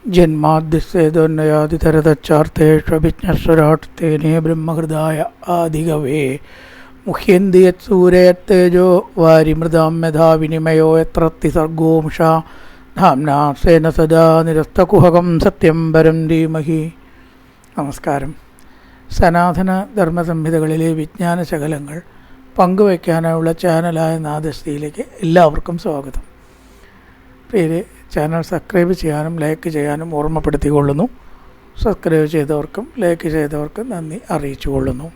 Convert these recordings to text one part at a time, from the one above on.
ജന്മാദ്യസേതോന്നയാതിതരതച്ചാർത്തേഷ്വഭിജ്ഞസ്വരാട്ടേനേ ബ്രഹ്മഹൃദായ ആദികവേ മുഹ്യന്തി യത്സൂരയത്തേജോ വാരിമൃതാം യഥാ വിനിമയോ യത്രത്തിസർഗോംഷാ ധാംനാ സേന സദാ നിരസ്തകുഹകം സത്യം പരം ധീമഹി. നമസ്കാരം. സനാതന ധർമ്മസംഹിതകളിലെ വിജ്ഞാന ശകലങ്ങൾ പങ്കുവയ്ക്കാനുള്ള ചാനലായ നാദശ്രീയിലേക്ക് എല്ലാവർക്കും സ്വാഗതം. പേര് ചാനൽ സബ്സ്ക്രൈബ് ചെയ്യാനും ലൈക്ക് ചെയ്യാനും ഓർമ്മപ്പെടുത്തിക്കൊള്ളുന്നു. സബ്സ്ക്രൈബ് ചെയ്തവർക്കും ലൈക്ക് ചെയ്തവർക്കും നന്ദി അറിയിച്ചുകൊള്ളുന്നു.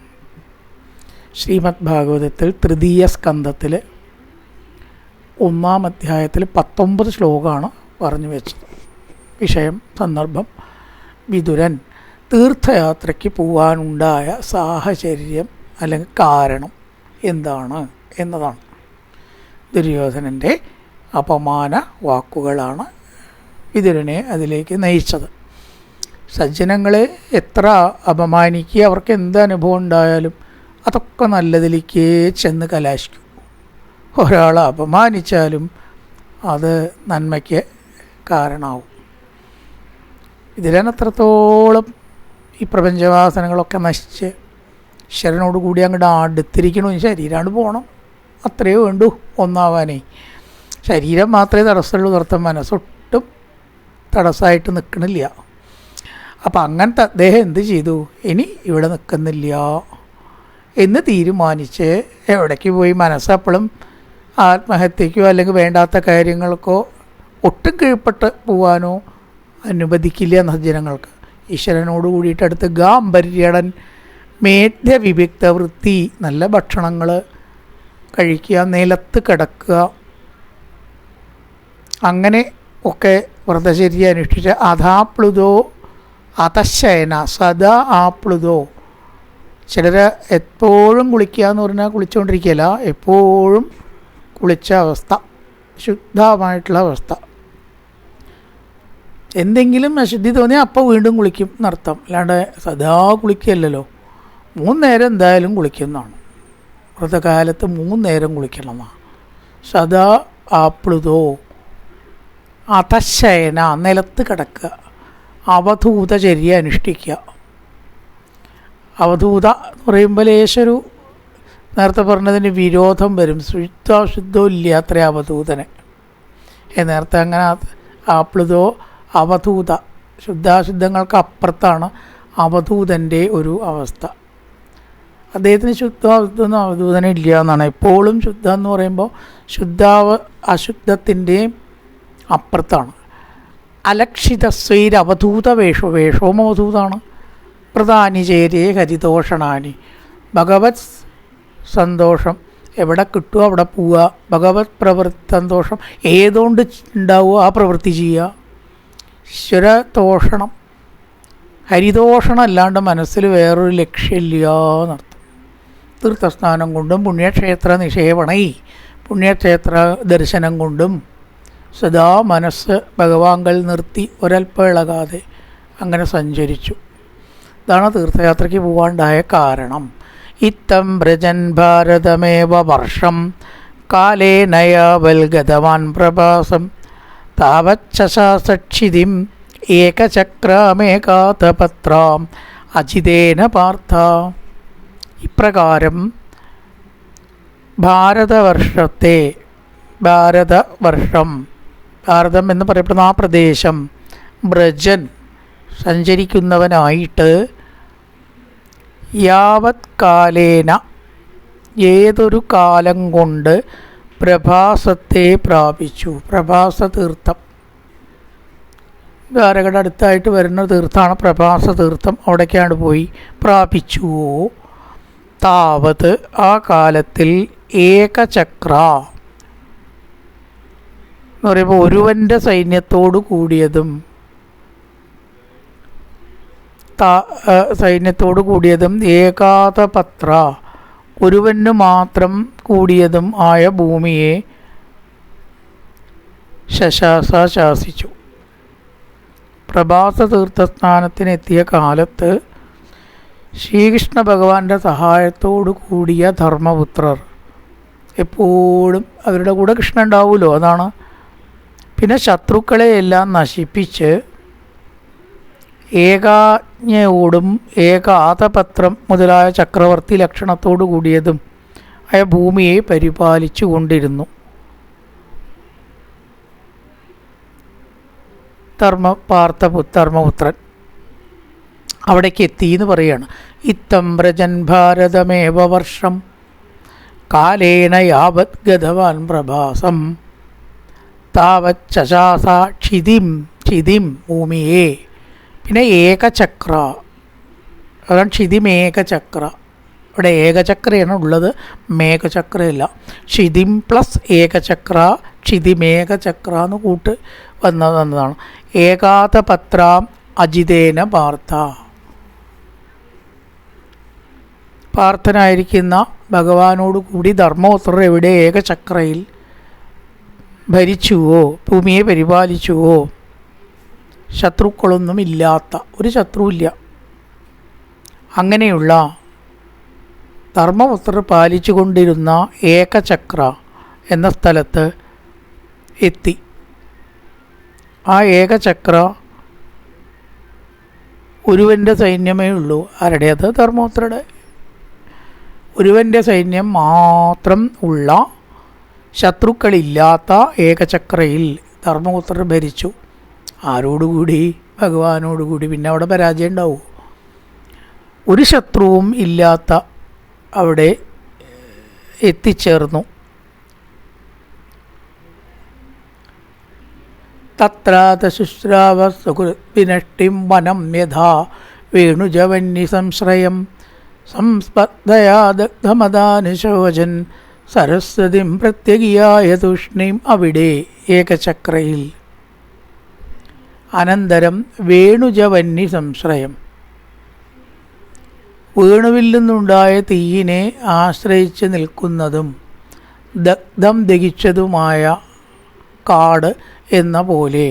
ശ്രീമദ് ഭാഗവതത്തിൽ തൃതീയ സ്കന്ധത്തിൽ 1-ാം അധ്യായത്തിൽ 19 ശ്ലോകമാണ് പറഞ്ഞു വെച്ചത്. വിഷയം, സന്ദർഭം, വിതുരൻ തീർത്ഥയാത്രയ്ക്ക് പോകാനുണ്ടായ സാഹചര്യം അല്ലെങ്കിൽ കാരണം എന്താണ് എന്നതാണ്. ദുര്യോധനൻ്റെ അപമാന വാക്കുകളാണ് വിതുരനെ അതിലേക്ക് നയിച്ചത്. സജ്ജനങ്ങളെ എത്ര അപമാനിക്കുക, അവർക്ക് എന്ത് അനുഭവം ഉണ്ടായാലും അതൊക്കെ നല്ലതിലേക്ക് ചെന്ന് കലാശിക്കും. ഒരാളെ അപമാനിച്ചാലും അത് നന്മയ്ക്ക് കാരണമാവും. വിതുരൻ ഈ പ്രപഞ്ചവാസനകളൊക്കെ നശിച്ച് ഈശ്വരനോടുകൂടി അങ്ങോട്ട് അടുത്തിരിക്കണമെന്ന് ശരീരമാണ് പോകണം, അത്രയേ വേണ്ടൂ ഒന്നാവാനേ. ശരീരം മാത്രമേ തടസ്സമുള്ളൂ, നിർത്താൻ മനസ്സൊട്ടും തടസ്സമായിട്ട് നിൽക്കണില്ല. അപ്പം അങ്ങനത്തെ അദ്ദേഹം എന്ത് ചെയ്തു, ഇനി ഇവിടെ നിൽക്കുന്നില്ല എന്ന് തീരുമാനിച്ച് എവിടേക്ക് പോയി? മനസ്സപ്പോഴും ആത്മഹത്യക്കോ അല്ലെങ്കിൽ വേണ്ടാത്ത കാര്യങ്ങൾക്കോ ഒട്ടും കീഴ്പ്പെട്ട് പോകാനോ അനുവദിക്കില്ല സജ്ജനങ്ങൾക്ക്. ഈശ്വരനോട് കൂടിയിട്ട് അടുത്ത് ഗാംഭര്യടൻ മേധ്യവിഭക്ത വൃത്തി, നല്ല ഭക്ഷണങ്ങൾ കഴിക്കുക, നിലത്ത് കിടക്കുക, അങ്ങനെ ഒക്കെ വ്രതചര്യ അനുഷ്ഠിച്ച് അധാപ്ലുതോ അതശയന സദാ ആപ്ലുതോ. ചിലർ എപ്പോഴും കുളിക്കുക എന്ന് പറഞ്ഞാൽ കുളിച്ചുകൊണ്ടിരിക്കുകയല്ല, എപ്പോഴും കുളിച്ച അവസ്ഥ, ശുദ്ധമായിട്ടുള്ള അവസ്ഥ. എന്തെങ്കിലും അശുദ്ധി തോന്നിയാൽ അപ്പോൾ വീണ്ടും കുളിക്കും എന്നർത്ഥം, അല്ലാണ്ട് സദാ കുളിക്കുകയല്ലല്ലോ. 3 നേരം എന്തായാലും കുളിക്കുന്നതാണ്. വ്രതകാലത്ത് 3 നേരം കുളിക്കണമെന്നാണ്. സദാ ആപ്ലുതോ അതശയന, നിലത്ത് കിടക്കുക, അവധൂതചര്യ അനുഷ്ഠിക്കുക. അവധൂത എന്ന് പറയുമ്പോൾ ലേശൊരു നേരത്തെ പറഞ്ഞതിന് വിരോധം വരും. ശുദ്ധാശുദ്ധവും ഇല്ല അത്ര അവധൂതനെ. നേരത്തെ അങ്ങനെ ആപ്ലുതോ അവധൂത, ശുദ്ധാശുദ്ധങ്ങൾക്ക് അപ്പുറത്താണ് അവധൂതൻ്റെ ഒരു അവസ്ഥ. അദ്ദേഹത്തിന് ശുദ്ധാശുദ്ധമൊന്നും അവധൂതനെ ഇല്ല എന്നാണ്. എപ്പോഴും ശുദ്ധം എന്ന് പറയുമ്പോൾ അശുദ്ധത്തിൻ്റെയും അപ്പുറത്താണ്. അലക്ഷിത സ്വൈരവധൂത വേഷവും അവധൂതാണ്. പ്രധാനി ചേരേ ഹരിതോഷണാനി, ഭഗവത് സന്തോഷം എവിടെ കിട്ടുമോ അവിടെ പോവുക. ഭഗവത് പ്രവൃത്തി സന്തോഷം ഏതുകൊണ്ട് ഉണ്ടാവുക ആ പ്രവൃത്തി ചെയ്യുക. ഈശ്വരതോഷണം, ഹരിതോഷണം അല്ലാണ്ട് മനസ്സിൽ വേറൊരു ലക്ഷ്യമില്ല എന്നർത്ഥം. തീർത്ഥസ്നാനം കൊണ്ടും പുണ്യക്ഷേത്ര നിഷേവണൈ, പുണ്യക്ഷേത്ര ദർശനം കൊണ്ടും സദാ മനസ്സ് ഭഗവാങ്കൽ നിർത്തി ഒരൽപ്പം ഇളകാതെ അങ്ങനെ സഞ്ചരിച്ചു. ഇതാണ് തീർത്ഥയാത്രയ്ക്ക് പോകാനുണ്ടായ കാരണം. ഇത്തം വ്രജൻ ഭാരതമേവ വർഷം കാലേനയാവൽഗതവാൻ പ്രഭാസം താവച്ഛസാസക്ഷിതിം ഏകചക്രമേകാതപത്രാം അജിതേന പാർത്ഥ. ഇപ്രകാരം ഭാരതവർഷം, ഭാരതം എന്ന് പറയപ്പെടുന്ന ആ പ്രദേശം, വ്രജൻ സഞ്ചരിക്കുന്നവനായിട്ട്, യാവത് കാലേന ഏതൊരു കാലം കൊണ്ട് പ്രഭാസത്തെ പ്രാപിച്ചു. പ്രഭാസ തീർത്ഥം ദ്വാരകയുടെ അടുത്തായിട്ട് വരുന്ന തീർത്ഥമാണ് പ്രഭാസ തീർത്ഥം. അവിടേക്കാണ് പോയി പ്രാപിച്ചുവോ. താവത് ആ കാലത്തിൽ ഏകചക്ര എന്ന് പറയുമ്പോൾ ഒരുവൻ്റെ സൈന്യത്തോടു കൂടിയതും ഏകാതപത്ര ഒരുവന് മാത്രം കൂടിയതും ആയ ഭൂമിയെ ശാസിച്ചു. പ്രഭാസ തീർത്ഥസ്നാനത്തിനെത്തിയ കാലത്ത് ശ്രീകൃഷ്ണ ഭഗവാന്റെ സഹായത്തോടു കൂടിയ ധർമ്മപുത്രർ, എപ്പോഴും അവരുടെ കൂടെ കൃഷ്ണൻ ഉണ്ടാവുമല്ലോ, അതാണ്. പിന്നെ ശത്രുക്കളെയെല്ലാം നശിപ്പിച്ച് ഏകാജ്ഞയോടും ഏകാതപത്രം മുതലായ ചക്രവർത്തി ലക്ഷണത്തോടു കൂടിയതും ആയ ഭൂമിയെ പരിപാലിച്ചു കൊണ്ടിരുന്നു. ധർമ്മപുത്രൻ അവിടേക്ക് എത്തി എന്ന് പറയുകയാണ്. ഇത്തം വ്രജൻ ഭാരതമേവ വർഷം കാലേന യാവത് ഗതവാൻ പ്രഭാസം താവച്ഛാസ ക്ഷിതിം ഭൂമിയെ. പിന്നെ ഏകചക്ര, അതാണ് ക്ഷിതിമേകചക്ര. ഇവിടെ ഏകചക്രയാണ് ഉള്ളത്, മേഘചക്രയല്ല. ക്ഷിതിം പ്ലസ് ഏകചക്ര, ക്ഷിതിമേകചക്ര എന്ന് കൂട്ട് വന്നതാണ്. ഏകാതപത്രാം അജിതേന പാർത്ഥ. പാർത്ഥനായിരിക്കുന്ന ഭഗവാനോട് കൂടി ധർമ്മപുത്രർ എവിടെ ഏകചക്രയിൽ ഭരിച്ചുവോ, ഭൂമിയെ പരിപാലിച്ചുവോ, ശത്രുക്കളൊന്നും ഇല്ലാത്ത, ഒരു ശത്രുവില്ല, അങ്ങനെയുള്ള ധർമ്മപുത്രർ പാലിച്ചു കൊണ്ടിരുന്ന ഏകചക്ര എന്ന സ്ഥലത്ത് എത്തി. ആ ഏകചക്ര ഒരുവൻ്റെ സൈന്യമേ ഉള്ളൂ. ആരുടേത്? ധർമ്മപുത്രരുടെ. ഒരുവൻ്റെ സൈന്യം മാത്രം ഉള്ള, ശത്രുക്കളില്ലാത്ത ഏകചക്രയിൽ ധർമ്മപുത്രർ ഭരിച്ചു. ആരോടുകൂടി? ഭഗവാനോടുകൂടി. പിന്നെ അവിടെ പരാജയം ഉണ്ടാവും. ഒരു ശത്രുവും ഇല്ലാത്ത അവിടെ എത്തിച്ചേർന്നു. തത്രാതശുശ്രാവ സുഹൃദ്വിനഷ്ടിം വനം യഥാ വേണുജവന്നി സംശ്രയം സംസ്പർദ്ധയാ ദഗ്ധമദാനുശോചൻ സരസ്വതിം പ്രത്യഗിയായ തൂഷ്ണീം. അവിടെ ഏകചക്രയിൽ. അനന്തരം വേണുജവന്നി സംശ്രയം, വേണുവിൽ നിന്നുണ്ടായ തീയിനെ ആശ്രയിച്ച് നിൽക്കുന്നതും ദഗ്ധം ദഹിച്ചതുമായ കാട് എന്ന പോലെ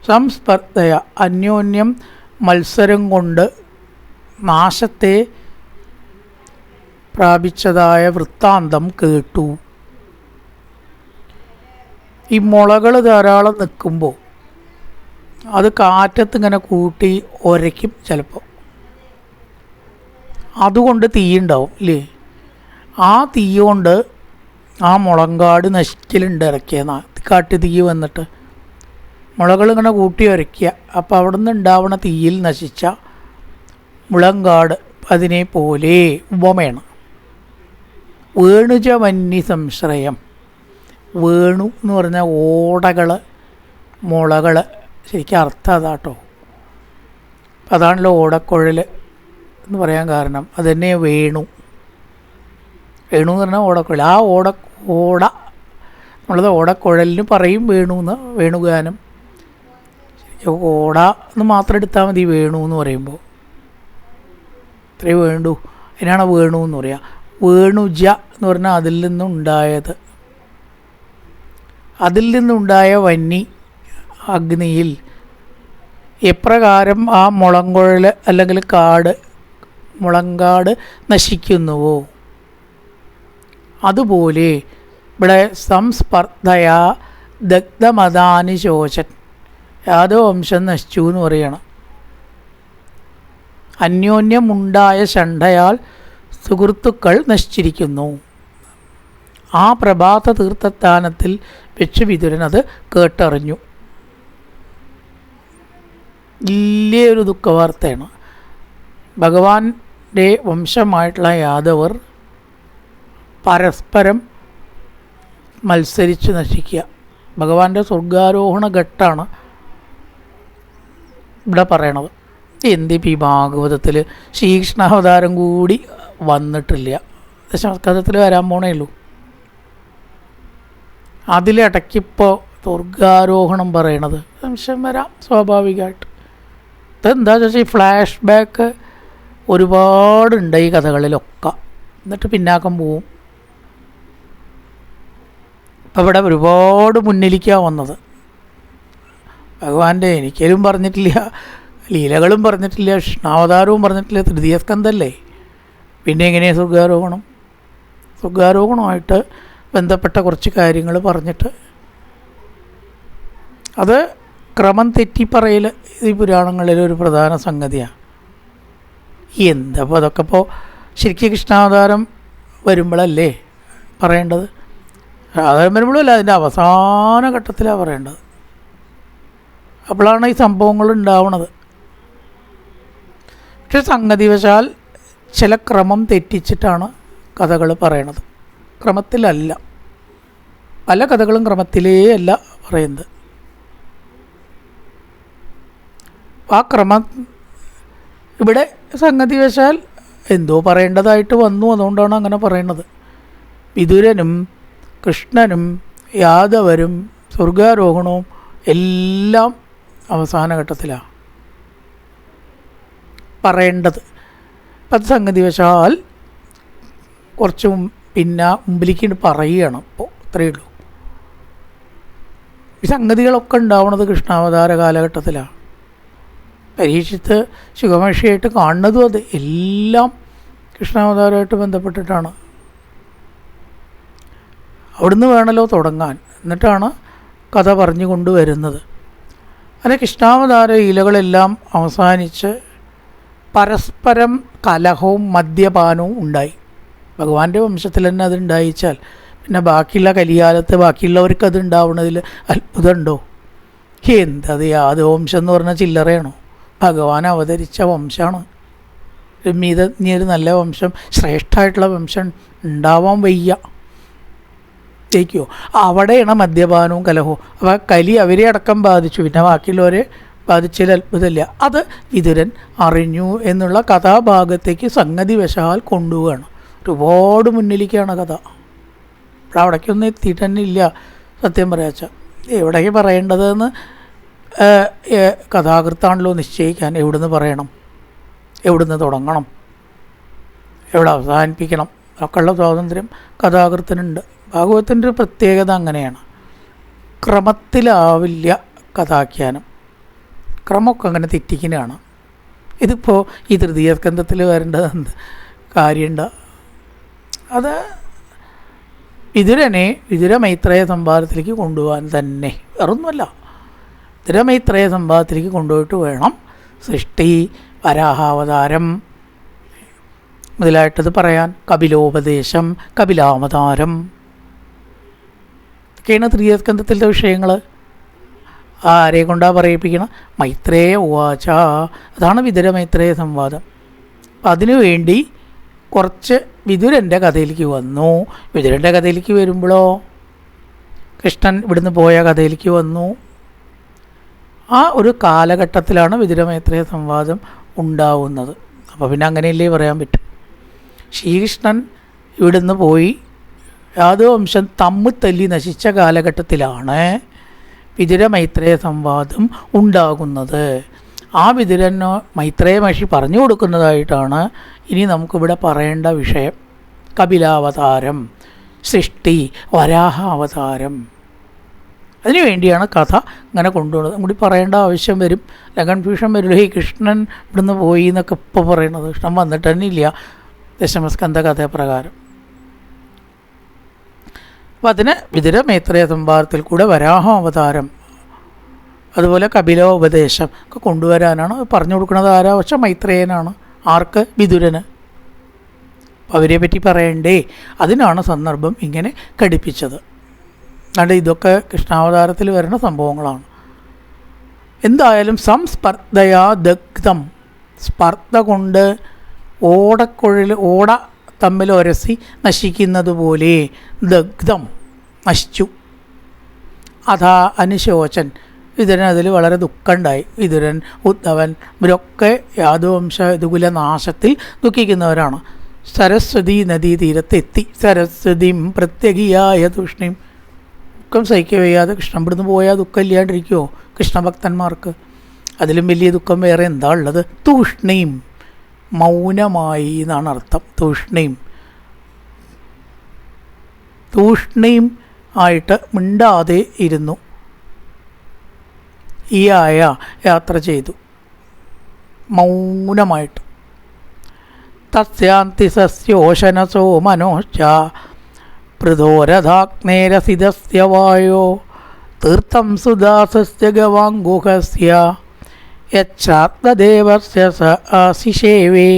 സംസ്പർദ്ധയ അന്യോന്യം മത്സരം കൊണ്ട് നാശത്തെ പ്രാപിച്ചതായ വൃത്താന്തം കേട്ടു. ഈ മുളകൾ ധാരാളം നിൽക്കുമ്പോൾ അത് കാറ്റത്ത് ഇങ്ങനെ കൂട്ടി ഒരയ്ക്കും ചിലപ്പോൾ. അതുകൊണ്ട് തീയുണ്ടാവും അല്ലേ? ആ തീ കൊണ്ട് ആ മുളങ്കാട് നശിക്കലുണ്ട്. ഇറക്കിയ കാട്ടു തീ വന്നിട്ട് മുളകൾ ഇങ്ങനെ കൂട്ടി ഉരയ്ക്കുക. അപ്പോൾ അവിടെ നിന്ന് ഉണ്ടാവണ തീയിൽ നശിച്ച മുളങ്കാട് അതിനെ പോലെ ഉപമയാണ്. വേണുജവന്നി സംശ്രയം. വേണു എന്ന് പറഞ്ഞാൽ ഓടകൾ, മുളകൾ. ശരിക്കും അർത്ഥം അതാട്ടോ. അതാണല്ലോ ഓടക്കുഴൽ എന്ന് പറയാൻ കാരണം. അതുതന്നെ വേണു. വേണു എന്ന് പറഞ്ഞാൽ ഓടക്കുഴൽ. ആ ഓട നമ്മളത് ഓടക്കുഴലിന് പറയും വേണു എന്ന്, വേണുഗാനം. ഓട എന്ന് മാത്രം എടുത്താൽ മതി വേണു എന്ന് പറയുമ്പോൾ. ഇത്രയേ വേണ്ടു. അതിനാണ് വേണു എന്ന് പറയുക. വേണുജ എന്ന് പറഞ്ഞാൽ അതിൽ നിന്നുണ്ടായത്. അതിൽ നിന്നുണ്ടായ വന്നി അഗ്നിയിൽ എപ്രകാരം ആ മുളങ്കുഴൽ അല്ലെങ്കിൽ കാട്, മുളങ്കാട് നശിക്കുന്നുവോ അതുപോലെ ഇവിടെ സംസ്പർദ്ധയാ ദഗ്ധമദാനുശോചൻ, യാദവ വംശം നശിച്ചു എന്ന് പറയണം. അന്യോന്യമുണ്ടായ ശണ്ഠയാൽ സുഹൃത്തുക്കൾ നശിച്ചിരിക്കുന്നു. ആ പ്രഭാത തീർത്ഥസ്ഥാനത്തിൽ വെച്ച് വിതുരൻ അത് കേട്ടറിഞ്ഞു. വലിയൊരു ദുഃഖവാർത്തയാണ്. ഭഗവാന്റെ വംശമായിട്ടുള്ള യാദവർ പരസ്പരം മത്സരിച്ച് നശിക്കുക. ഭഗവാന്റെ സ്വർഗാരോഹണ ഘട്ടമാണ് ഇവിടെ പറയണത്. എന്തിപ്പോൾ ഈ ഭാഗവതത്തിൽ ശ്രീകൃഷ്ണാവതാരം കൂടി വന്നിട്ടില്ല. ദശമസ്കന്ധത്തിൽ വരാൻ പോണേ ഉള്ളൂ. അതിലിടയ്ക്കിപ്പോൾ സ്വർഗാരോഹണം പറയണത് സംശയം വരാം സ്വാഭാവികമായിട്ട്. ഇതെന്താ വെച്ചാൽ ഈ ഫ്ലാഷ് ബാക്ക് ഒരുപാടുണ്ട് ഈ കഥകളിലൊക്കെ. എന്നിട്ട് പിന്നാക്കം പോവും. ഇപ്പം ഇവിടെ ഒരുപാട് മുന്നിലേക്കാണ് വന്നത്. ഭഗവാന്റെ എനിക്കലും പറഞ്ഞിട്ടില്ല, ലീലകളും പറഞ്ഞിട്ടില്ല, കൃഷ്ണാവതാരവും പറഞ്ഞിട്ടില്ല. തൃതീയ സ്കന്ധല്ലേ. പിന്നെ എങ്ങനെയാണ് സ്വർഗാരോഹണം? സ്വർഗാരോഹണമായിട്ട് ബന്ധപ്പെട്ട കുറച്ച് കാര്യങ്ങൾ പറഞ്ഞിട്ട് അത് ക്രമം തെറ്റിപ്പറയൽ ഈ പുരാണങ്ങളിലൊരു പ്രധാന സംഗതിയാണ്. എന്തപ്പോൾ അതൊക്കെ ഇപ്പോൾ ശരിക്കും കൃഷ്ണാവതാരം വരുമ്പോഴല്ലേ പറയേണ്ടത്? അവതാരം വരുമ്പോഴല്ല, അതിൻ്റെ അവസാന ഘട്ടത്തിലാണ് പറയേണ്ടത്. അപ്പോഴാണ് ഈ സംഭവങ്ങൾ ഉണ്ടാവുന്നത്. പക്ഷെ സംഗതിവശാൽ ചില ക്രമം തെറ്റിച്ചിട്ടാണ് കഥകൾ പറയണത്. ക്രമത്തിലല്ല, പല കഥകളും ക്രമത്തിലേ അല്ല പറയുന്നത്. ആ ക്രമം ഇവിടെ സംഗതിവശാൽ എന്തോ പറയേണ്ടതായിട്ട് വന്നു, അതുകൊണ്ടാണ് അങ്ങനെ പറയുന്നത്. വിതുരനും കൃഷ്ണനും യാദവരും സ്വർഗാരോഹണവും എല്ലാം അവസാന ഘട്ടത്തിലാണ് പറയേണ്ടത്. അത് സംഗതിവശാൽ കുറച്ച് പിന്നെ മുമ്പിലേക്ക് പറയുകയാണ്. ഇപ്പോൾ ഇത്രയേ ഉള്ളൂ. ഈ സംഗതികളൊക്കെ ഉണ്ടാവുന്നത് കൃഷ്ണാവതാര കാലഘട്ടത്തിലാണ്. പരീക്ഷിത്ത് ശുഗമഹർഷിയായിട്ട് കാണുന്നതും അത് എല്ലാം കൃഷ്ണാവതാരമായിട്ട് ബന്ധപ്പെട്ടിട്ടാണ്. അവിടുന്ന് വേണമല്ലോ തുടങ്ങാൻ, എന്നിട്ടാണ് കഥ പറഞ്ഞു കൊണ്ടുവരുന്നത്. അങ്ങനെ കൃഷ്ണാവതാര ലീലകളെല്ലാം അവസാനിച്ച് പരസ്പരം കലഹവും മദ്യപാനവും ഉണ്ടായി. ഭഗവാന്റെ വംശത്തിൽ തന്നെ അതുണ്ടായിച്ചാൽ പിന്നെ ബാക്കിയുള്ള കലികാലത്ത് ബാക്കിയുള്ളവർക്ക് അത് ഉണ്ടാവുന്നതിൽ അത്ഭുതമുണ്ടോ? എന്തത് യാദവ വംശം എന്ന് പറഞ്ഞാൽ ചില്ലറയാണോ? ഭഗവാൻ അവതരിച്ച വംശമാണ്. ഇനി ഒരു നല്ല വംശം, ശ്രേഷ്ഠമായിട്ടുള്ള വംശം ഉണ്ടാവാൻ വയ്യ, ജയിക്കുമോ? അവിടെയാണ് മദ്യപാനവും കലഹവും. അപ്പോൾ കലി അവരെ അടക്കം ബാധിച്ചു, പിന്നെ ബാക്കിയുള്ളവരെ ബാധിച്ചതിൽ അത്ഭുതമില്ല. അത് വിതുരൻ അറിഞ്ഞു എന്നുള്ള കഥാഭാഗത്തേക്ക് സംഗതി വശാൽ കൊണ്ടുപോവുകയാണ്. ഒരുപാട് മുന്നിലേക്കാണ് കഥ. അപ്പോൾ അവിടേക്കൊന്നും എത്തിയിട്ട് തന്നെ ഇല്ല സത്യം പറയാച്ച. എവിടേക്ക് പറയേണ്ടതെന്ന് കഥാകൃത്താണല്ലോ നിശ്ചയിക്കാൻ. എവിടുന്ന് പറയണം, എവിടുന്ന് തുടങ്ങണം, എവിടെ അവസാനിപ്പിക്കണം ഒക്കെയുള്ള സ്വാതന്ത്ര്യം കഥാകൃത്തിനുണ്ട്. ഭാഗവതത്തിൻ്റെ ഒരു പ്രത്യേകത അങ്ങനെയാണ്. ക്രമത്തിലാവില്ല കഥാഖ്യാനം. ക്രമമൊക്കെ അങ്ങനെ തെറ്റിക്കുന്നതാണ്. ഇതിപ്പോൾ ഈ തൃതീയ സ്കന്ധത്തിൽ വരേണ്ടത് എന്ത് കാര്യമുണ്ട്? അത് വിതുരമൈത്രേയ സംവാദത്തിലേക്ക് കൊണ്ടുപോകാൻ തന്നെ, വേറൊന്നുമല്ല. വിതുരമൈത്രേയ സംവാദത്തിലേക്ക് കൊണ്ടുപോയിട്ട് വേണം സൃഷ്ടി, വരാഹാവതാരം മുതലായിട്ടത് പറയാൻ. കപിലോപദേശം, കപിലാവതാരം ഒക്കെയാണ് തൃതീയ സ്കന്ധത്തിലെ വിഷയങ്ങൾ. ആരെ കൊണ്ടാണ് പറയിപ്പിക്കണം? മൈത്രേയ ഉവാച. അതാണ് വിതുരമൈത്രേയ സംവാദം. അപ്പം അതിനുവേണ്ടി കുറച്ച് വിതുരൻ്റെ കഥയിലേക്ക് വന്നു. വിതുരൻ്റെ കഥയിലേക്ക് വരുമ്പോഴോ കൃഷ്ണൻ ഇവിടുന്ന് പോയ കഥയിലേക്ക് വന്നു. ആ ഒരു കാലഘട്ടത്തിലാണ് വിതുരമൈത്രേയ സംവാദം ഉണ്ടാവുന്നത്. അപ്പോൾ പിന്നെ അങ്ങനെയല്ലേ പറയാൻ പറ്റും. ശ്രീകൃഷ്ണൻ ഇവിടുന്ന് പോയി യാദവവംശം തമ്മിൽ തല്ലി നശിച്ച കാലഘട്ടത്തിലാണ് വിതുരമൈത്രേയ സംവാദം ഉണ്ടാകുന്നത്. ആ വിതുരന് മൈത്രേയ മഹർഷി പറഞ്ഞു കൊടുക്കുന്നതായിട്ടാണ് ഇനി നമുക്കിവിടെ പറയേണ്ട വിഷയം. കപിലാവതാരം, സൃഷ്ടി, വരാഹ അവതാരം. അതിനുവേണ്ടിയാണ് കഥ ഇങ്ങനെ കൊണ്ടുപോകുന്നത്. കൂടി പറയേണ്ട ആവശ്യം വരും. കൺഫ്യൂഷൻ വരും. ഈ കൃഷ്ണൻ ഇവിടുന്ന് പോയി എന്നൊക്കെ ഇപ്പോൾ പറയണത് കൃഷ്ണൻ വന്നിട്ട് തന്നെ ഇല്ല ദശമസ്കന്ധ കഥപ്രകാരം. അപ്പം അതിന് വിതുരമൈത്രേയ സംവാദത്തിൽ കൂടെ വരാഹ അവതാരം, അതുപോലെ കപിലോപദേശം ഒക്കെ കൊണ്ടുവരാനാണ് പറഞ്ഞു കൊടുക്കുന്നത്. ആരാ? പക്ഷെ മൈത്രേയനാണ്. ആർക്ക്? വിതുരന്. അപ്പം അവരെ പറ്റി പറയണ്ടേ, അതിനാണ് സന്ദർഭം ഇങ്ങനെ ഘടിപ്പിച്ചത്. അതുകൊണ്ട് ഇതൊക്കെ കൃഷ്ണാവതാരത്തിൽ വരുന്ന സംഭവങ്ങളാണ്. എന്തായാലും സംസ്പർദ്ധയാ ദഗ്ധം, സ്പർദ്ധ കൊണ്ട് ഓട തമ്മിൽ ഉരസി നശിക്കുന്നത് പോലെ ദഗ്ധം, നശിച്ചു. അതാ അനുശോചൻ, വിതുരൻ അതിൽ വളരെ ദുഃഖമുണ്ടായി. വിതുരൻ, ഉദ്ധവൻ ഇവരൊക്കെ യാദവവംശ യദുകുല നാശത്തിൽ ദുഃഖിക്കുന്നവരാണ്. സരസ്വതി നദീതീരത്തെത്തി സരസ്വതിം പ്രത്യകിയായ തൂഷ്ണിം. ദുഃഖം സഹിക്കവയ്യാതെ കൃഷ്ണൻ ഇവിടുന്ന് പോയാൽ ദുഃഖം ഇല്ലാണ്ടിരിക്കുമോ കൃഷ്ണഭക്തന്മാർക്ക്? അതിലും വലിയ ദുഃഖം വേറെ എന്താ ഉള്ളത്? തൂഷ്ണിം, മൗനമായി എന്നാണ് അർത്ഥം. തൂഷ്ണിം ആയിട്ട് മിണ്ടാതെ ഇരുന്നു. ഈ യാത്ര ചെയ്തു പൃഥോരഥാഗ്നേരസിതസ്യ വായോ തീർത്ഥം സുദാസസ്യ ഗവാംഗുഹസ്യ യച്ഛാത്മദേവസ്യ സ ആശിഷേവേ.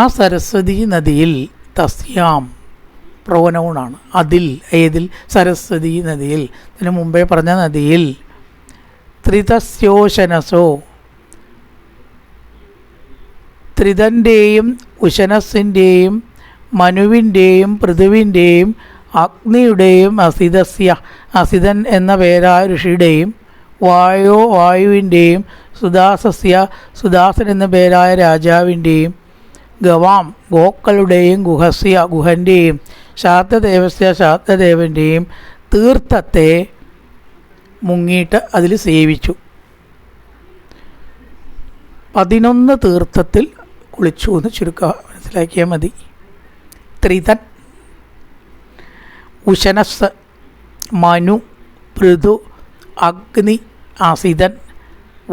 ആ സരസ്വതി നദിയിൽ, തസ്യാം പ്രോനൗണാണ്, അതിൽ, ഏതിൽ, സരസ്വതി നദിയിൽ, ഇതിനു മുമ്പേ പറഞ്ഞ നദിയിൽ, ത്രിതസ്യോശനസോ, ത്രിതൻ്റെയും ഉശനസ്സിൻ്റെയും മനുവിൻ്റെയും പൃഥുവിൻ്റെയും അഗ്നിയുടെയും അസിതസ്യ, അസിതൻ എന്ന പേരായ ഋഷിയുടെയും വായുവിൻ്റെയും സുദാസസ്യ, സുദാസൻ എന്ന പേരായ രാജാവിൻ്റെയും ഗവാം ഗോക്കളുടെയും ഗുഹസ്യ, ഗുഹൻ്റെയും ശാന്തദേവസ്യ, ശാന്തദേവൻ്റെയും തീർത്ഥത്തെ മുങ്ങിയിട്ട് അതിൽ സേവിച്ചു. 11 തീർത്ഥത്തിൽ കുളിച്ചു എന്ന് ചുരുക്കം മനസ്സിലാക്കിയാൽ മതി. ത്രിതൻ, ഉശനസ്, മനു, പൃഥു, അഗ്നി, അസിതൻ,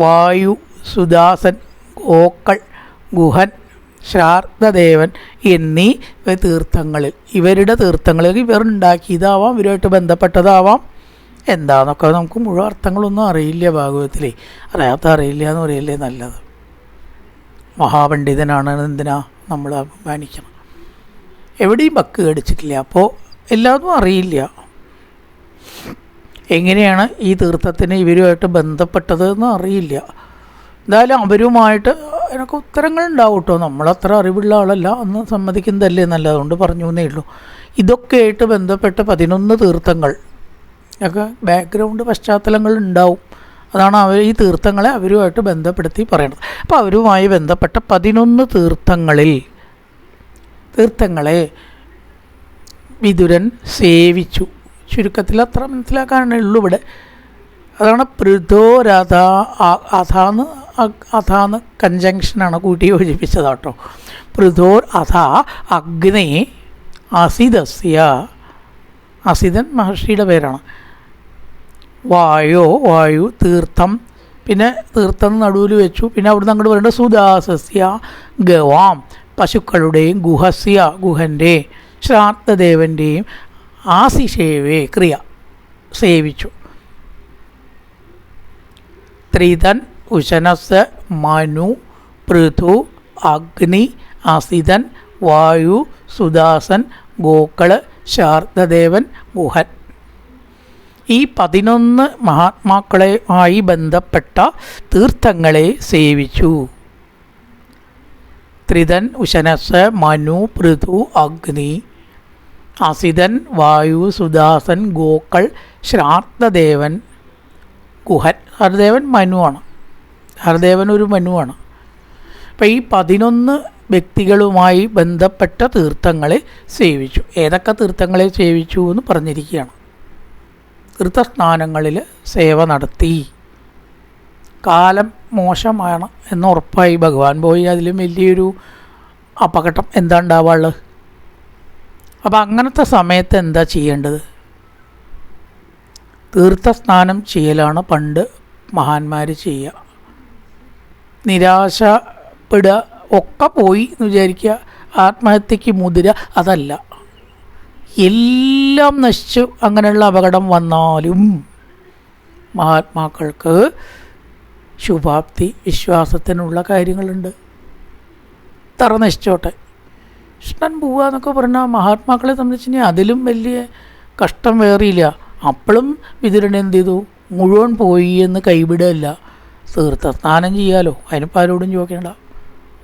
വായു, സുദാസൻ, ഗോക്കൾ, ഗുഹൻ, ശ്രാർദ്ധദേവൻ എന്നീ തീർത്ഥങ്ങളിൽ, ഇവരുടെ തീർത്ഥങ്ങളിൽ ഇവരുണ്ടാക്കിയതാവാം, ഇവരുമായിട്ട് ബന്ധപ്പെട്ടതാവാം. എന്താണെന്നൊക്കെ നമുക്ക് മുഴുവൻ അർത്ഥങ്ങളൊന്നും അറിയില്ല ഭാഗവതത്തിലേ, അറിയില്ല എന്ന് പറയല്ലേ നല്ലത്. മഹാപണ്ഡിതനാണ്, എന്തിനാ നമ്മൾ അഭിമാനിക്കണം? എവിടെയും ബക്ക് കടിച്ചിട്ടില്ല, അപ്പോൾ എല്ലാതും അറിയില്ല. എങ്ങനെയാണ് ഈ തീർത്ഥത്തിന് ഇവരുമായിട്ട് ബന്ധപ്പെട്ടതെന്ന് അറിയില്ല. എന്തായാലും അവരുമായിട്ട് എനിക്ക് ഉത്തരങ്ങളുണ്ടാവും കേട്ടോ. നമ്മളത്ര അറിവുള്ള ആളല്ല, അന്ന് സമ്മതിക്കുന്നതല്ലേ നല്ലത്, അതുകൊണ്ട് പറഞ്ഞു എന്നേ ഉള്ളൂ. ഇതൊക്കെയായിട്ട് ബന്ധപ്പെട്ട് 11 തീർത്ഥങ്ങൾ ഒക്കെ ബാക്ക്ഗ്രൗണ്ട് പശ്ചാത്തലങ്ങൾ ഉണ്ടാവും. അതാണ് ഈ തീർത്ഥങ്ങളെ അവരുമായിട്ട് ബന്ധപ്പെടുത്തി പറയണത്. അപ്പോൾ അവരുമായി ബന്ധപ്പെട്ട 11 തീർത്ഥങ്ങളെ വിതുരൻ സേവിച്ചു. ചുരുക്കത്തിൽ അത്ര മനസ്സിലാക്കാനേ ഉള്ളൂ ഇവിടെ. അതാണ് പൃഥോരഥ, അഥാന്ന് കൺജങ്ഷനാണ്, കൂട്ടി യോജിപ്പിച്ചതാട്ടോ. പൃഥോർ അഥ അഗ്നേ അസിതസ്യ, അസിതൻ മഹർഷിയുടെ പേരാണ്. വായു തീർത്ഥം, പിന്നെ തീർത്ഥം നടുവിൽ വെച്ചു. പിന്നെ അവിടുന്ന് അങ്ങോട്ട് പറയേണ്ടത് സുദാസസ്യ ഗവാം, പശുക്കളുടെയും ഗുഹസ്യ, ഗുഹൻ്റെ, ശ്രാർദ്ധദേവൻ്റെയും ആശിഷേവേ ക്രിയ സേവിച്ചു. ത്രിതൻ, ഉശനസ്, മനു, പൃഥു, അഗ്നി, അസിതൻ, വായു, സുദാസൻ, ഗോക്കള്, ശാർദദേവൻ, ഗുഹൻ. ഈ 11 മഹാത്മാക്കളുമായി ബന്ധപ്പെട്ട തീർത്ഥങ്ങളെ സേവിച്ചു. ത്രിതൻ, ഉശനസ്, മനു, പൃഥു, അഗ്നി, അസിതൻ, വായു, സുദാസൻ, ഗോക്കൾ, ശ്രാർദ്ധദേവൻ, ഗുഹൻ. ഹരദേവൻ മനുവാണ്, ഹരദേവൻ ഒരു മനുവാണ്. അപ്പം ഈ 11 വ്യക്തികളുമായി ബന്ധപ്പെട്ട തീർത്ഥങ്ങളെ സേവിച്ചു. ഏതൊക്കെ തീർത്ഥങ്ങളെ സേവിച്ചു എന്ന് പറഞ്ഞിരിക്കുകയാണ്. തീർത്ഥസ്നാനങ്ങളിൽ സേവ നടത്തി. കാലം മോശമാണ് എന്ന് ഉറപ്പായി. ഭഗവാൻ പോയി അതിലും വലിയൊരു അപകടം എന്താ ഉണ്ടാവാനുള്ളത്? അപ്പം അങ്ങനത്തെ സമയത്ത് എന്താ ചെയ്യേണ്ടത്? തീർത്ഥസ്നാനം ചെയ്യലാണ് പണ്ട് മഹാന്മാർ ചെയ്യുക. നിരാശപ്പെടുക ഒക്കെ പോയി എന്ന് വിചാരിക്കുക, ആത്മഹത്യക്ക് മുതിര, അതല്ല. എല്ലാം നശിച്ചു അങ്ങനെയുള്ള അപകടം വന്നാലും മഹാത്മാക്കൾക്ക് ശുഭാപ്തി, വിശ്വാസത്തിനുള്ള കാര്യങ്ങളുണ്ട്. തറ നശിച്ചോട്ടെ, കൃഷ്ണൻ പോവുക എന്നൊക്കെ പറഞ്ഞാൽ മഹാത്മാക്കളെ സംബന്ധിച്ച് അതിലും വലിയ കഷ്ടം വേറിയില്ല. അപ്പോഴും വിതുരൻ എന്ത് ചെയ്തു? മുഴുവൻ പോയി എന്ന് കൈവിടല്ല. തീർത്ഥസ്നാനം ചെയ്യാലോ, അതിനിപ്പോൾ ആരോടും ചോദിക്കേണ്ട,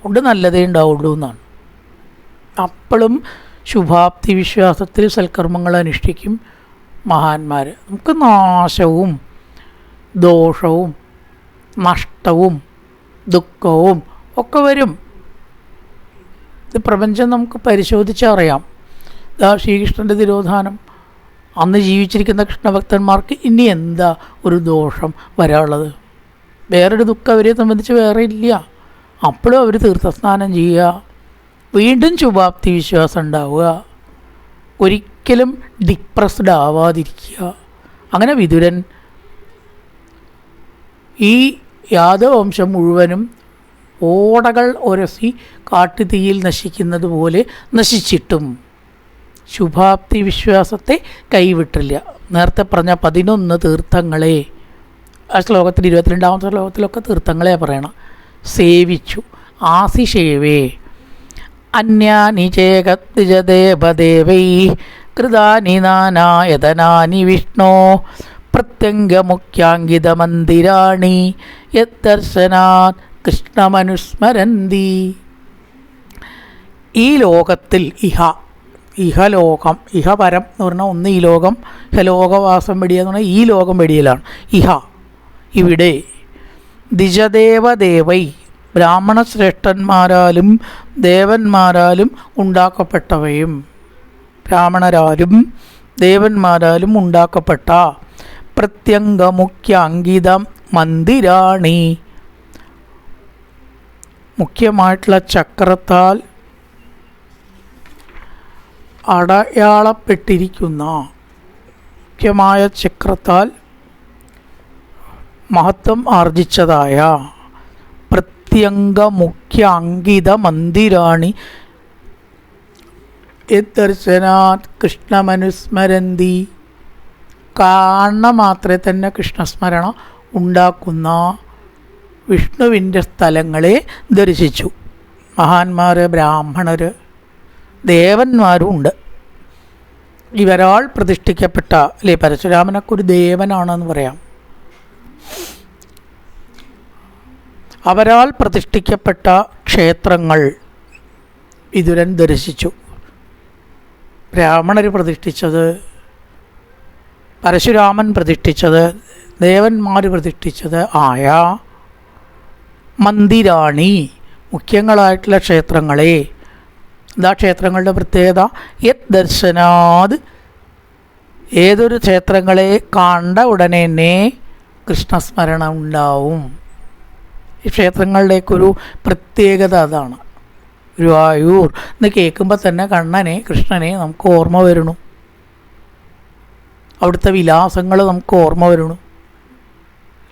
ഉണ്ട് നല്ലതേ ഉണ്ടാവുള്ളൂ എന്നാണ്. അപ്പോഴും ശുഭാപ്തി വിശ്വാസത്തിൽ സൽക്കർമ്മങ്ങൾ അനുഷ്ഠിക്കും മഹാന്മാർ. നമുക്ക് നാശവും ദോഷവും നഷ്ടവും ദുഃഖവും ഒക്കെ വരും. ഇത് പ്രപഞ്ചം നമുക്ക് പരിശോധിച്ചറിയാം. ശ്രീകൃഷ്ണൻ്റെ തിരോധാനം, അന്ന് ജീവിച്ചിരിക്കുന്ന കൃഷ്ണഭക്തന്മാർക്ക് ഇനി എന്താ ഒരു ദോഷം വരാനുള്ളത്? വേറൊരു ദുഃഖം അവരെ സംബന്ധിച്ച് വേറെ ഇല്ല. അപ്പോഴും അവർ തീർത്ഥസ്നാനം ചെയ്യുക, വീണ്ടും ശുഭാപ്തി വിശ്വാസം ഉണ്ടാവുക, ഒരിക്കലും ഡിപ്രസ്ഡ് ആവാതിരിക്കുക. അങ്ങനെ വിതുരൻ ഈ യാദവവംശം മുഴുവനും ഓടകൾ ഉരസി കാട്ടുതീയിൽ നശിക്കുന്നത് പോലെ നശിച്ചിട്ടും ശുഭാപ്തി വിശ്വാസത്തെ കൈവിട്ടില്ല. നേരത്തെ പറഞ്ഞ 11 തീർത്ഥങ്ങളെ, ആ ശ്ലോകത്തിൽ 22ാമത്തെ ശ്ലോകത്തിലൊക്കെ തീർത്ഥങ്ങളെ പറയണം, സേവിച്ചു. ആസിഷേവേ അന്യാനി ചേകത്തിജദേവദേവൈ കൃതാനി നാനായതനാനി വിഷ്ണോ പ്രത്യംഗമുഖ്യാങ്കിതമന്ദിരാണി യദ്ദർശനാത് കൃഷ്ണമനുസ്മരന്തി. ഈ ലോകത്തിൽ ഇഹലോകം, ഇഹപരം എന്ന് പറഞ്ഞാൽ ഒന്ന് ഈ ലോകം, ഇഹലോകവാസം വെടിയ എന്ന് പറഞ്ഞാൽ ഈ ലോകം വെടിയലാണ്. ഇവിടെ ദ്വിജദേവദേവൈ ബ്രാഹ്മണ ശ്രേഷ്ഠന്മാരാലും ദേവന്മാരാലും ഉണ്ടാക്കപ്പെട്ടവയും, ബ്രാഹ്മണരാലും ദേവന്മാരാലും ഉണ്ടാക്കപ്പെട്ട പ്രത്യംഗമുഖ്യ അങ്കിതം മന്ദിരാണി, മുഖ്യമായിട്ടുള്ള ചക്രത്താൽ അടയാളപ്പെട്ടിരിക്കുന്ന, മുഖ്യമായ ചക്രത്താൽ മഹത്വം ആർജിച്ചതായ പ്രത്യംഗമുഖ്യ അങ്കിത മന്ദിരാണി യദ്ദർശനാത് കൃഷ്ണമനുസ്മരന്തി. കാണുന്ന മാത്രമേ തന്നെ കൃഷ്ണസ്മരണ ഉണ്ടാക്കുന്ന വിഷ്ണുവിൻ്റെ സ്ഥലങ്ങളെ ദർശിച്ചു. മഹാന്മാർ, ബ്രാഹ്മണർ, ദേവന്മാരും ഉണ്ട്. ഇവരാൾ പ്രതിഷ്ഠിക്കപ്പെട്ട, അല്ലേ, പരശുരാമനൊക്കെ ഒരു ദേവനാണെന്ന് പറയാം. അവരാൽ പ്രതിഷ്ഠിക്കപ്പെട്ട ക്ഷേത്രങ്ങൾ വിതുരൻ ദർശിച്ചു. ബ്രാഹ്മണർ പ്രതിഷ്ഠിച്ചത്, പരശുരാമൻ പ്രതിഷ്ഠിച്ചത്, ദേവന്മാർ പ്രതിഷ്ഠിച്ചത് ആയ മന്ദിരാണി, മുഖ്യങ്ങളായിട്ടുള്ള ക്ഷേത്രങ്ങളെ. എന്താ ക്ഷേത്രങ്ങളുടെ പ്രത്യേകത? യത് ദർശനാത്, ഏതൊരു ക്ഷേത്രങ്ങളെ കണ്ട ഉടനെ തന്നെ കൃഷ്ണസ്മരണ ഉണ്ടാവും. ഈ ക്ഷേത്രങ്ങളുടെയൊക്കെ പ്രത്യേകത അതാണ്. ഗുരുവായൂർ എന്ന് കേൾക്കുമ്പോൾ തന്നെ കണ്ണനെ, കൃഷ്ണനെ നമുക്ക് ഓർമ്മ വരണു. അവിടുത്തെ വിലാസങ്ങൾ നമുക്ക് ഓർമ്മ വരണു,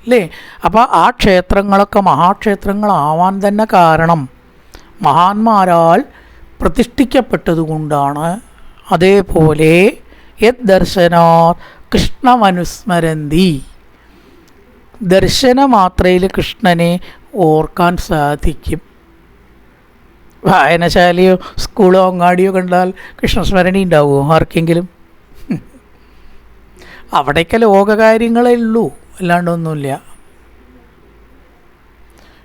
അല്ലേ? അപ്പോൾ ആ ക്ഷേത്രങ്ങളൊക്കെ മഹാക്ഷേത്രങ്ങളാവാൻ തന്നെ കാരണം മഹാന്മാരാൽ പ്രതിഷ്ഠിക്കപ്പെട്ടതുകൊണ്ടാണ്. അതേപോലെ യത് ദർശനാത് കൃഷ്ണമനുസ്മരന്തി, ദർശനമാത്രയിൽ കൃഷ്ണനെ ഓർക്കാൻ സാധിക്കും. വായനശാലയോ സ്കൂളോ അങ്ങാടിയോ കണ്ടാൽ കൃഷ്ണസ്മരണി ഉണ്ടാവുമോ ആർക്കെങ്കിലും? അവിടേക്ക് ലോകകാര്യങ്ങളേ ഉള്ളൂ, അല്ലാണ്ടൊന്നുമില്ല.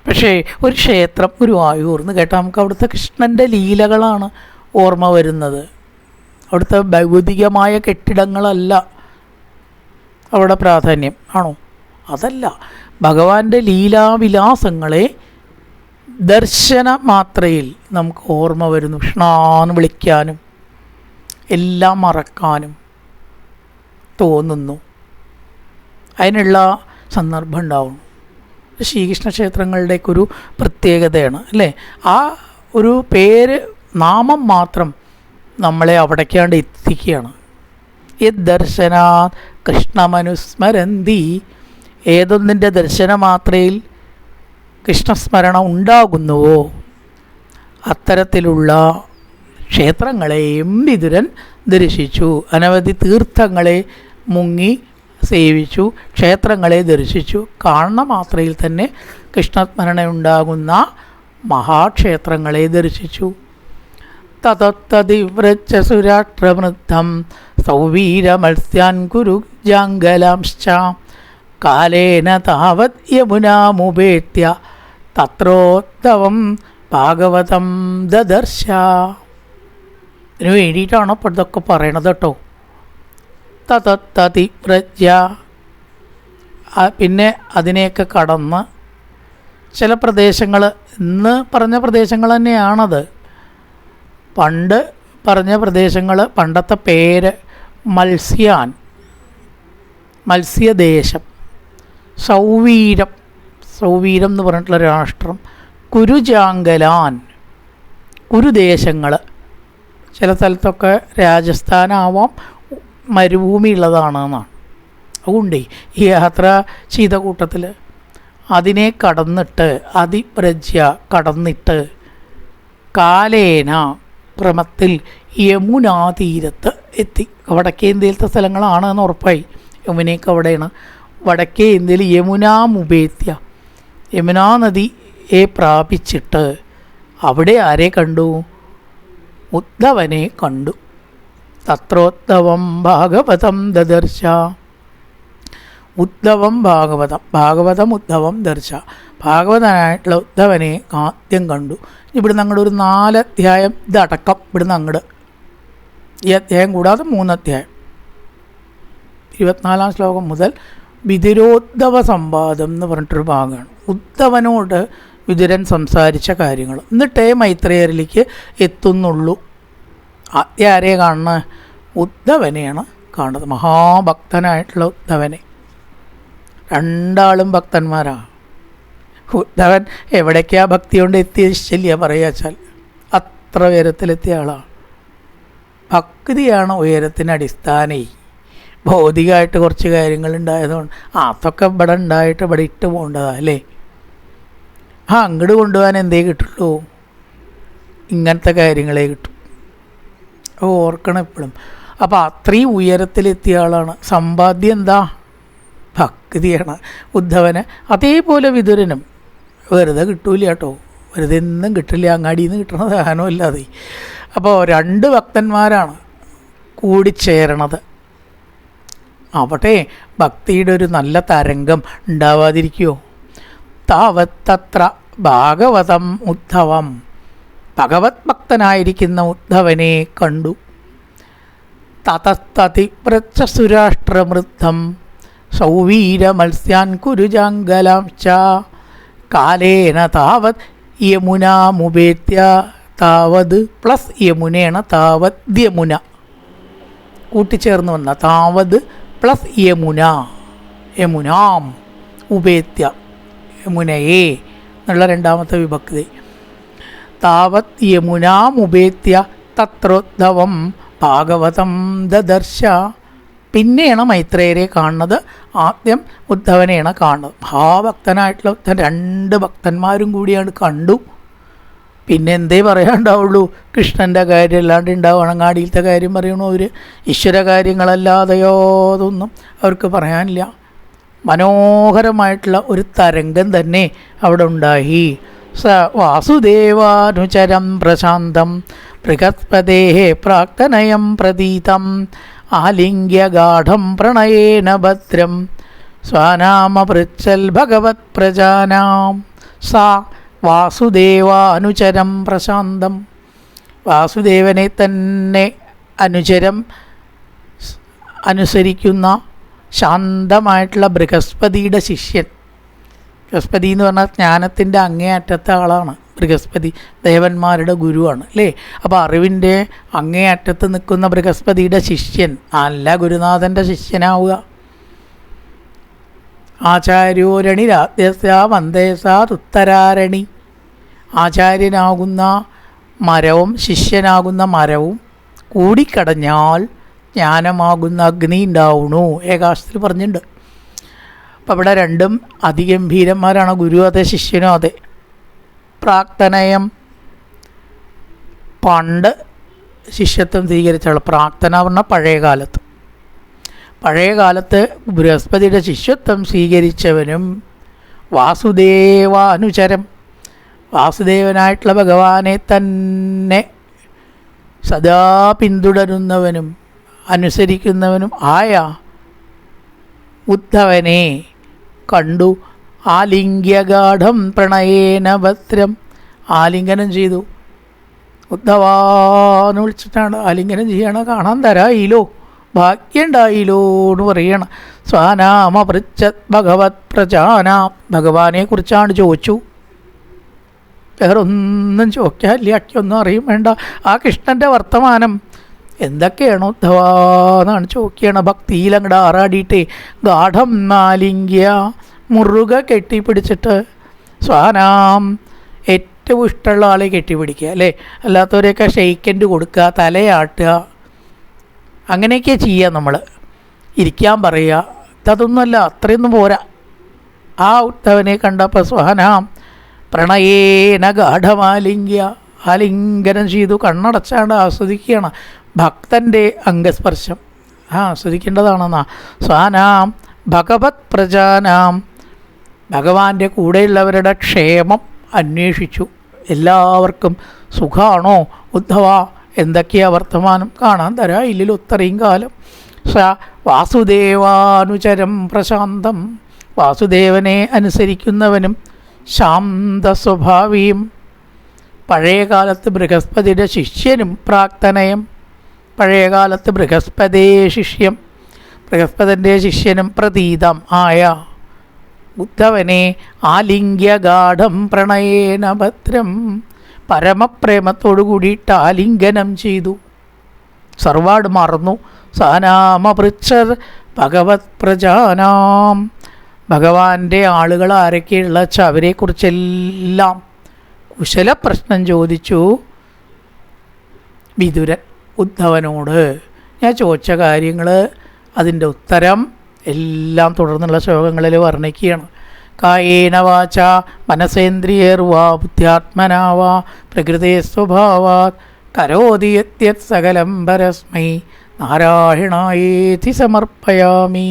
പക്ഷേ ഒരു ക്ഷേത്രം, ഗുരുവായൂർ എന്ന് കേട്ടാൽ നമുക്ക് അവിടുത്തെ കൃഷ്ണൻ്റെ ലീലകളാണ് ഓർമ്മ വരുന്നത്. അവിടുത്തെ ഭൗതികമായ കെട്ടിടങ്ങളല്ല അവിടെ പ്രാധാന്യം, ആണോ? അതല്ല, ഭഗവാന്റെ ലീലാവിലാസങ്ങളെ ദർശന മാത്രയിൽ നമുക്ക് ഓർമ്മ വരുന്നു. കൃഷ്ണാന്ന് വിളിക്കാനും എല്ലാം മറക്കാനും തോന്നുന്നു. അതിനുള്ള സന്ദർഭം ഉണ്ടാവുന്നു. ശ്രീകൃഷ്ണ ക്ഷേത്രങ്ങളുടെയൊക്കെ ഒരു പ്രത്യേകതയാണ്, അല്ലേ? ആ ഒരു പേര്, നാമം മാത്രം നമ്മളെ അവിടേക്കാണ്ട് എത്തിക്കുകയാണ്. യത് ദർശനാത് കൃഷ്ണമനുസ്മരന്തി, ഏതൊന്നിൻ്റെ ദർശനമാത്രയിൽ കൃഷ്ണസ്മരണ ഉണ്ടാകുന്നുവോ അത്തരത്തിലുള്ള ക്ഷേത്രങ്ങളെയും വിതുരൻ ദർശിച്ചു. അനവധി തീർത്ഥങ്ങളെ മുങ്ങി സേവിച്ചു, ക്ഷേത്രങ്ങളെ ദർശിച്ചു. കാണുന്ന മാത്രയിൽ തന്നെ കൃഷ്ണസ്മരണ ഉണ്ടാകുന്ന മഹാക്ഷേത്രങ്ങളെ ദർശിച്ചു. തതത്തതിവ്രജ സുരാഷ്ട്രവൃദ്ധം സൗവീരമത്സ്യാൻ കുരുജാംഗലാംശ്ച കാലേന താവത് യമുനാമുപേത്യ തത്രോത്തവം ഭാഗവതം ദദർശ. ഇതിനു വേണ്ടിയിട്ടാണ് ഇപ്പോൾ ഇതൊക്കെ പറയണത് കേട്ടോ. തതത്തതിവ്രജ, പിന്നെ അതിനെയൊക്കെ കടന്ന് ചില പ്രദേശങ്ങൾ, ഇന്ന് പറഞ്ഞ പ്രദേശങ്ങൾ തന്നെയാണത്. പണ്ട് പറഞ്ഞ പ്രദേശങ്ങൾ, പണ്ടത്തെ പേര് മത്സ്യാൻ, മത്സ്യദേശം. സൗവീരം, സൗവീരം എന്ന് പറഞ്ഞിട്ടുള്ള രാഷ്ട്രം. കുരുജാങ്കലാൻ, കുരുദേശങ്ങൾ. ചില സ്ഥലത്തൊക്കെ രാജസ്ഥാനാവാം, മരുഭൂമി ഉള്ളതാണെന്നാണ്. അതുകൊണ്ട് ഈ യാത്ര ചെയ്ത കൂട്ടത്തിൽ അതിനെ കടന്നിട്ട്, അതിപ്രജ്യ കടന്നിട്ട്, കാലേന ക്രമത്തിൽ യമുനാ തീരത്ത് എത്തി. വടക്കേ ഇന്ത്യയിലത്തെ സ്ഥലങ്ങളാണ് എന്ന് ഉറപ്പായി. യമുനയൊക്കെ അവിടെയാണ്. വടക്കേ ഇന്ത്യയിൽ യമുനാമുപേത്യ, യമുനാ നദിയെ പ്രാപിച്ചിട്ട് അവിടെ ആരെ കണ്ടു? ഉദ്ധവനെ കണ്ടു. തത്രോദ്ധവം ഭാഗവതം ദദർശ. ഉദ്ധവം ഭാഗവതം ഉദ്ധവം ദർശ. ഭാഗവതനായിട്ടുള്ള ഉദ്ധവനെ ആദ്യം കണ്ടു. ഇവിടുന്ന് അങ്ങോട്ട് ഒരു 4 അധ്യായം ഇതടക്കം ഇവിടുന്ന് അങ്ങോട്ട്, ഈ അധ്യായം കൂടാതെ 3 അധ്യായം, 24-ാം ശ്ലോകം മുതൽ വിതുരോദ്ധവ സംവാദം എന്ന് പറഞ്ഞിട്ടൊരു ഭാഗമാണ്. ഉദ്ധവനോട് വിതുരൻ സംസാരിച്ച കാര്യങ്ങൾ. എന്നിട്ടേ മൈത്രേയരിലേക്ക് എത്തുന്നുള്ളൂ. ആദ്യം ആരെ കാണുന്നത്? ഉദ്ധവനെയാണ് കാണുന്നത്. മഹാഭക്തനായിട്ടുള്ള ഉദ്ധവനെ. രണ്ടാളും ഭക്തന്മാരാണ്. ഉദ്ധവൻ എവിടേക്കാ ഭക്തി കൊണ്ട് എത്തിയ ശല്യ പറയുക, അത്ര ഉയരത്തിലെത്തിയ ആളാണ്. ഭക്തിയാണ് ഉയരത്തിന് അടിസ്ഥാനേ. ഭൗതികമായിട്ട് കുറച്ച് കാര്യങ്ങളുണ്ടായതുകൊണ്ട് അതൊക്കെ ഇവിടെ ഉണ്ടായിട്ട് ഇവിടെ ഇട്ട് പോകേണ്ടതാണ് അല്ലേ. അങ്ങോട്ട് കൊണ്ടുപോകാൻ എന്തേ കിട്ടുള്ളൂ? ഇങ്ങനത്തെ കാര്യങ്ങളെ കിട്ടും. ഓർക്കണം എപ്പോഴും. അപ്പോൾ അത്രയും ഉയരത്തിലെത്തിയ ആളാണ്. സമ്പാദ്യം എന്താ? ഭക്തിയാണ്. ഉദ്ധവന് അതേപോലെ വിതുരനും വെറുതെ കിട്ടൂല കേട്ടോ. വെറുതെ ഒന്നും കിട്ടില്ല, അങ്ങാടിയിൽ നിന്ന് കിട്ടണ സാധനമല്ലാതെ. അപ്പോൾ 2 ഭക്തന്മാരാണ് കൂടിച്ചേരണത്. അവിടെ ഭക്തിയുടെ ഒരു നല്ല തരംഗം ഉണ്ടാവാതിരിക്കുമോ? താവത്തത്ര ഭാഗവതം ഉദ്ധവം. ഭഗവത് ഭക്തനായിരിക്കുന്ന ഉദ്ധവനെ കണ്ടു. തതസ്തതിവ്രച്ച സുരാഷ്ട്രമൃദ്ധം സൗവീരമത്സ്യാൻ കുരുജാംഗലാംശ്ച കാലേന താവത് യമുനാമുപേത്യ. താവത് പ്ലസ് യമുനയാണ് താവത് യമുന കൂട്ടിച്ചേർന്ന് വന്ന താവത് പ്ലസ് യമുന, യമുനാം ഉപേത്യ, യമുനയെ എന്നുള്ള 2ാമത്തെ വിഭക്തി. താവത് യമുനാമുപേത്യ തത്രോദ്ധവം ഭാഗവതം ദദർശ. പിന്നെയാണ് മൈത്രേയരെ കാണുന്നത്. ആദ്യം ഉദ്ധവനെയാണ് കാണുന്നത്. മഹാഭക്തനായിട്ടുള്ള ഉദ്ധവൻ 2 ഭക്തന്മാരും കൂടിയാണ് കണ്ടു. പിന്നെ എന്തേ പറയാനുണ്ടാവുള്ളൂ? കൃഷ്ണൻ്റെ കാര്യം അല്ലാണ്ട് ഉണ്ടാവും. അങ്ങാടിയിലത്തെ കാര്യം പറയണോ അവർ? ഈശ്വര കാര്യങ്ങളല്ലാതെയോ അതൊന്നും അവർക്ക് പറയാനില്ല. മനോഹരമായിട്ടുള്ള ഒരു തരംഗം തന്നെ അവിടെ ഉണ്ടായി. സ വാസുദേവാനുചരം പ്രശാന്തം ബൃഹസ്പതേ പ്രാക്തനയം പ്രതീതം ആലിംഗ്യ ഗാഠം പ്രണയേന ഭദ്രം സ്വാനാമപൃച്ഛൽ ഭഗവത് പ്രജാനാം. സാ വാസുദേവാനുചരം പ്രശാന്തം. വാസുദേവനെ തന്നെ അനുസരിക്കുന്ന ശാന്തമായിട്ടുള്ള ബൃഹസ്പതിയുടെ ശിഷ്യൻ. ബൃഹസ്പതി എന്ന് പറഞ്ഞാൽ ജ്ഞാനത്തിൻ്റെ അങ്ങേയറ്റത്തെ ആളാണ്. ബൃഹസ്പതി ദേവന്മാരുടെ ഗുരുവാണ് അല്ലേ. അപ്പോൾ അറിവിൻ്റെ അങ്ങേയറ്റത്ത് നിൽക്കുന്ന ബൃഹസ്പതിയുടെ ശിഷ്യൻ, അല്ല ഗുരുനാഥൻ്റെ ശിഷ്യനാവുക. ആചാര്യോരണി രാധ്യസ്യ വന്ദേസാതുത്തരാരണി. ആചാര്യനാകുന്ന മരവും ശിഷ്യനാകുന്ന മരവും കൂടിക്കടഞ്ഞാൽ ജ്ഞാനമാകുന്ന അഗ്നി ഉണ്ടാവണു. ഏകാശത്തിൽ പറഞ്ഞിട്ടുണ്ട്. അപ്പം ഇവിടെ 2ഉം അതിഗംഭീരന്മാരാണ്. ഗുരു അതെ, ശിഷ്യനും അതെ. പ്രാക്തനയം പണ്ട് ശിഷ്യത്വം സ്വീകരിച്ചാൽ, പ്രാക്തന പറഞ്ഞാൽ പഴയ കാലത്ത് ബൃഹസ്പതിയുടെ ശിഷ്യത്വം സ്വീകരിച്ചവനും വാസുദേവാനുചരം, വാസുദേവനായിട്ടുള്ള ഭഗവാനെ തന്നെ സദാ പിന്തുടരുന്നവനും അനുസരിക്കുന്നവനും ആയ ഉദ്ധവനെ കണ്ടു. ആലിംഗ്യഗാഠം പ്രണയേന ഭദ്രം. ആലിംഗനം ചെയ്തു. ഉദ്ധവാന്ന് വിളിച്ചിട്ടാണ് ആലിംഗനം ചെയ്യണം. കാണാൻ തരായില്ലോ, ഭാഗ്യണ്ടായില്ലോ എന്ന് പറയണം. സ്വാനാമ പൃച്ഛത് ഭഗവത് പ്രജാനാം. ഭഗവാനെ കുറിച്ചാണ് ചോദിച്ചു. വേറെ ഒന്നും ചോദിക്കാനില്ല, ഒന്നും അറിയും വേണ്ട. ആ കൃഷ്ണൻ്റെ വർത്തമാനം എന്തൊക്കെയാണോ ഉദ്ധവാന്നാണ് ചോദിക്കുകയാണ്. ഭക്തിയിൽ അങ്ങോട്ട് ആറാടിയിട്ടേ ഗാഠം ആലിംഗ്യ, മുറുക കെട്ടിപ്പിടിച്ചിട്ട്, സ്വാനാം ഏറ്റവും ഇഷ്ടമുള്ള ആളെ കെട്ടിപ്പിടിക്കുക അല്ലേ. അല്ലാത്തവരെയൊക്കെ ഷെയ്ക്കൻഡ് കൊടുക്കുക, തലയാട്ടുക, അങ്ങനെയൊക്കെ ചെയ്യുക. നമ്മൾ ഇരിക്കാൻ പറയുക, അതൊന്നുമല്ല, അത്രയൊന്നും പോരാ. ആ ഉദ്ധവനെ കണ്ടപ്പോൾ സ്വാനാം പ്രണയേന ഗാഠമാലിംഗ്യ, ആ ആലിംഗനം ചെയ്തു. കണ്ണടച്ചാണ്ട് ആസ്വദിക്കുകയാണ് ഭക്തൻ്റെ അംഗസ്പർശം. ആസ്വദിക്കേണ്ടതാണെന്നാ. സ്വാനാം ഭഗവത് പ്രജാനാം, ഭഗവാന്റെ കൂടെയുള്ളവരുടെ ക്ഷേമം അന്വേഷിച്ചു. എല്ലാവർക്കും സുഖാണോ ഉദ്ധവ? എന്തൊക്കെയാ വർത്തമാനം? കാണാൻ തരായില്ലല്ലോ ഇത്രയും കാലം. സ വാസുദേവാനുചരം പ്രശാന്തം, വാസുദേവനെ അനുസരിക്കുന്നവനും ശാന്ത സ്വഭാവിയും, പഴയകാലത്ത് ബൃഹസ്പതിയുടെ ശിഷ്യനും പ്രാക്തനയം, പഴയകാലത്ത് ബൃഹസ്പതേ ശിഷ്യം, ബൃഹസ്പതിൻ്റെ ശിഷ്യനും പ്രതീതം ആയ ഉദ്ധവനെ ആലിംഗ്യഗാഠം പ്രണയേന ഭദ്രം, പരമപ്രേമത്തോടു കൂടിയിട്ട് ആലിംഗനം ചെയ്തു. സർവാട് മറന്നു. സാനാമപൃച്ഛർ ഭഗവത് പ്രജാനാം, ഭഗവാന്റെ ആളുകൾ ആരൊക്കെയുള്ള വെച്ചാൽ അവരെക്കുറിച്ചെല്ലാം കുശല പ്രശ്നം ചോദിച്ചു വിതുരൻ ഉദ്ധവനോട്. ഞാൻ ചോദിച്ച കാര്യങ്ങൾ, അതിൻ്റെ ഉത്തരം എല്ലാം തുടർന്നുള്ള ശ്ലോകങ്ങളിൽ വർണ്ണിക്കുകയാണ്. കായേന വാച മനസേന്ദ്രിയേർവാ ബുദ്ധ്യാത്മനാവാ പ്രകൃതേ സ്വഭാവാത് കരോതി യത്യത് സകലം പരസ്മൈ നാരായണായേതി സമർപ്പയാമി.